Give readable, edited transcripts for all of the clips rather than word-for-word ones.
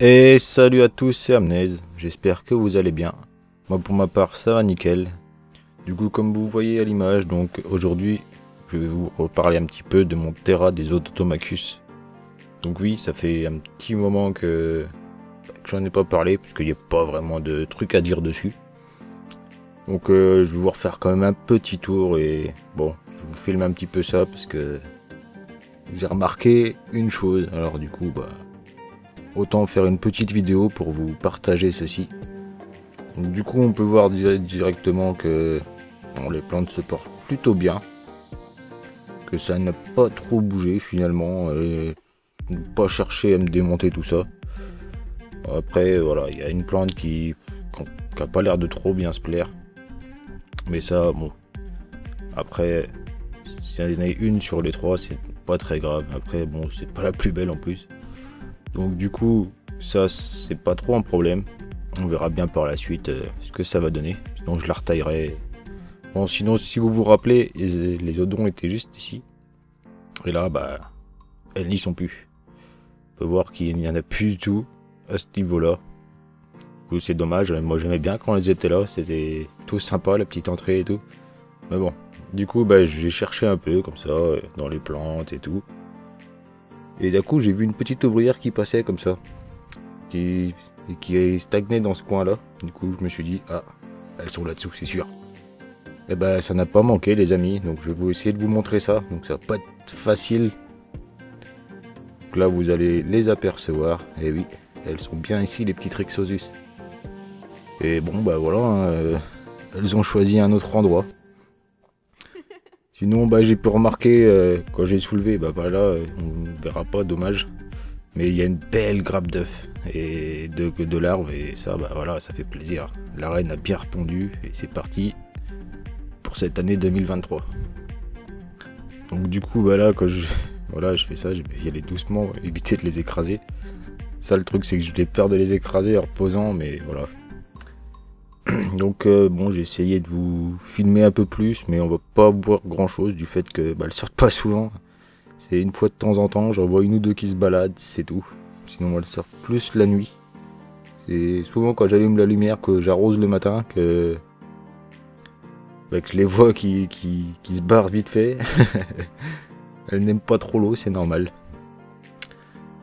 Et salut à tous, c'est Amnez, j'espère que vous allez bien. Moi pour ma part ça va nickel. Du coup comme vous voyez à l'image, donc aujourd'hui je vais vous reparler un petit peu de mon Terra des Automachus. Donc oui, ça fait un petit moment que j'en ai pas parlé, parce qu'il n'y a pas vraiment de trucs à dire dessus. Donc je vais vous refaire quand même un petit tour et bon, je vous filme un petit peu ça parce que j'ai remarqué une chose, alors du coup autant faire une petite vidéo pour vous partager ceci. Donc, du coup on peut voir directement que bon, les plantes se portent plutôt bien, que ça n'a pas trop bougé finalement, et pas chercher à me démonter tout ça. Après voilà, il y a une plante qui a pas l'air de trop bien se plaire, mais ça bon, après s'il y en a une sur les trois c'est pas très grave. Après bon, c'est pas la plus belle en plus, donc du coup ça c'est pas trop un problème. On verra bien par la suite ce que ça va donner, sinon je la retaillerai. Bon, sinon si vous vous rappelez, les odons étaient juste ici, et là elles n'y sont plus. On peut voir qu'il n'y en a plus du tout à ce niveau là. Du coup c'est dommage, moi j'aimais bien quand elles étaient là, c'était tout sympa la petite entrée et tout. Mais bon, du coup j'ai cherché un peu comme ça dans les plantes et tout, et d'un coup j'ai vu une petite ouvrière qui passait comme ça, qui est stagnée dans ce coin là. Du coup je me suis dit, ah, elles sont là dessous c'est sûr. Et ça n'a pas manqué les amis, donc je vais vous essayer de vous montrer ça, donc ça va pas être facile. Donc là vous allez les apercevoir, et oui, elles sont bien ici les petites Rixosus. Et bon voilà, hein, elles ont choisi un autre endroit. Sinon j'ai pu remarquer quand j'ai soulevé, voilà, on verra pas, dommage. Mais il y a une belle grappe d'œufs et de larves, et ça voilà, ça fait plaisir. La reine a bien répondu et c'est parti pour cette année 2023. Donc du coup là quand je fais ça, je vais y aller doucement, éviter de les écraser. Ça le truc c'est que j'ai peur de les écraser en reposant, mais voilà. Donc bon, j'ai essayé de vous filmer un peu plus, mais on va pas voir grand chose du fait que elles sortent pas souvent. C'est une fois de temps en temps, j'en vois une ou deux qui se baladent, c'est tout. Sinon elles sortent plus la nuit. C'est souvent quand j'allume la lumière, que j'arrose le matin, que je les vois qui se barrent vite fait. Elles n'aiment pas trop l'eau, c'est normal.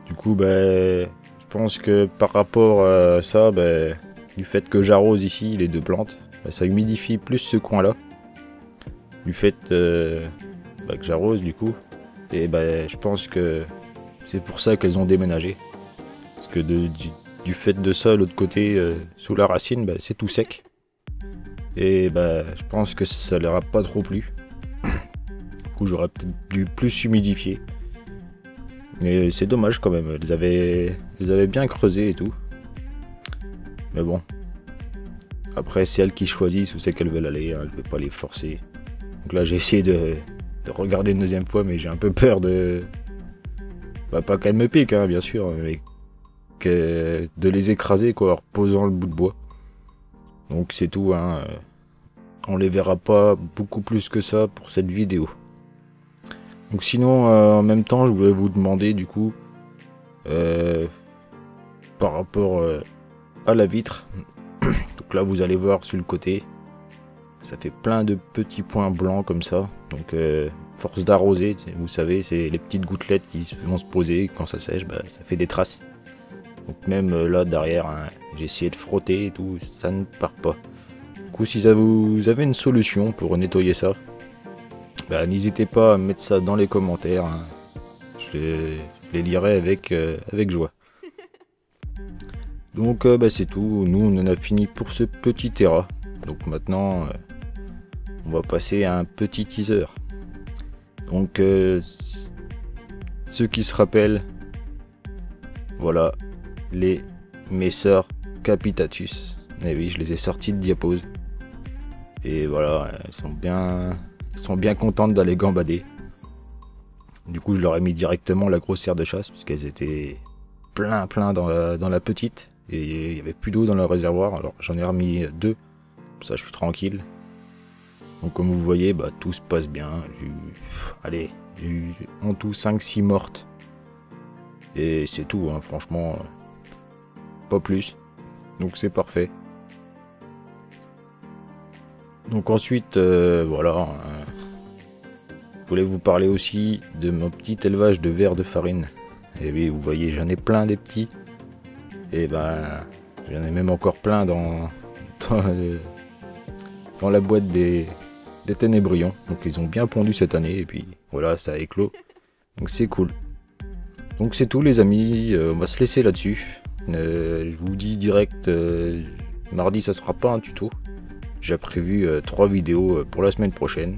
Du coup je pense que par rapport à ça, du fait que j'arrose ici les deux plantes, ça humidifie plus ce coin là. Du fait que j'arrose du coup. Et je pense que c'est pour ça qu'elles ont déménagé. Parce que du fait de ça, l'autre côté, sous la racine, c'est tout sec. Et je pense que ça leur a pas trop plu. Du coup j'aurais peut-être dû plus humidifier. Mais c'est dommage quand même, elles avaient bien creusé et tout. Mais bon. Après c'est elles qui choisissent où c'est qu'elles veulent aller, hein, je vais pas les forcer. Donc là j'ai essayé de regarder une deuxième fois, mais j'ai un peu peur de... pas qu'elles me piquent, hein, bien sûr, mais de les écraser quoi, en reposant le bout de bois. Donc c'est tout, hein. On les verra pas beaucoup plus que ça pour cette vidéo. Donc sinon en même temps je voulais vous demander du coup par rapport à la vitre. Donc là vous allez voir sur le côté, ça fait plein de petits points blancs comme ça. Donc force d'arroser, vous savez, c'est les petites gouttelettes qui vont se poser, quand ça sèche ça fait des traces. Donc même là derrière, hein, j'ai essayé de frotter et tout, ça ne part pas. Du coup si vous avez une solution pour nettoyer ça, n'hésitez pas à mettre ça dans les commentaires, hein. Je les lirai avec joie. Donc c'est tout, nous on en a fini pour ce petit Terra. Donc maintenant on va passer à un petit teaser. Donc ceux qui se rappellent, voilà les Messor Capitatus. Et oui, je les ai sortis de Diapose. Et voilà, elles sont bien contentes d'aller gambader. Du coup je leur ai mis directement la grosse serre de chasse, parce qu'elles étaient plein dans la petite. Et il n'y avait plus d'eau dans le réservoir, alors j'en ai remis deux. Comme ça je suis tranquille. Donc comme vous voyez, tout se passe bien. J'ai eu en tout 5-6 mortes. Et c'est tout, hein, franchement. pas plus. Donc c'est parfait. Donc ensuite, voilà. Je voulais vous parler aussi de mon petit élevage de vers de farine. Et oui, vous voyez, j'en ai plein des petits. Et ben, j'en ai même encore plein dans la boîte des ténébrions. Donc ils ont bien pondu cette année. Et puis voilà, ça a éclos. Donc c'est cool. Donc c'est tout les amis, on va se laisser là-dessus. Je vous dis direct, mardi ça sera pas un tuto. J'ai prévu 3 vidéos pour la semaine prochaine.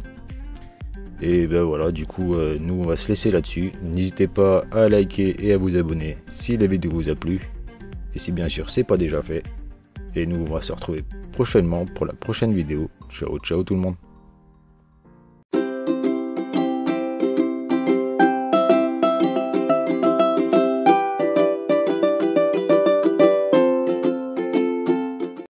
Et ben voilà, du coup, nous on va se laisser là-dessus. N'hésitez pas à liker et à vous abonner si la vidéo vous a plu. Et si bien sûr c'est pas déjà fait. Et nous on va se retrouver prochainement pour la prochaine vidéo. Ciao, ciao tout le monde.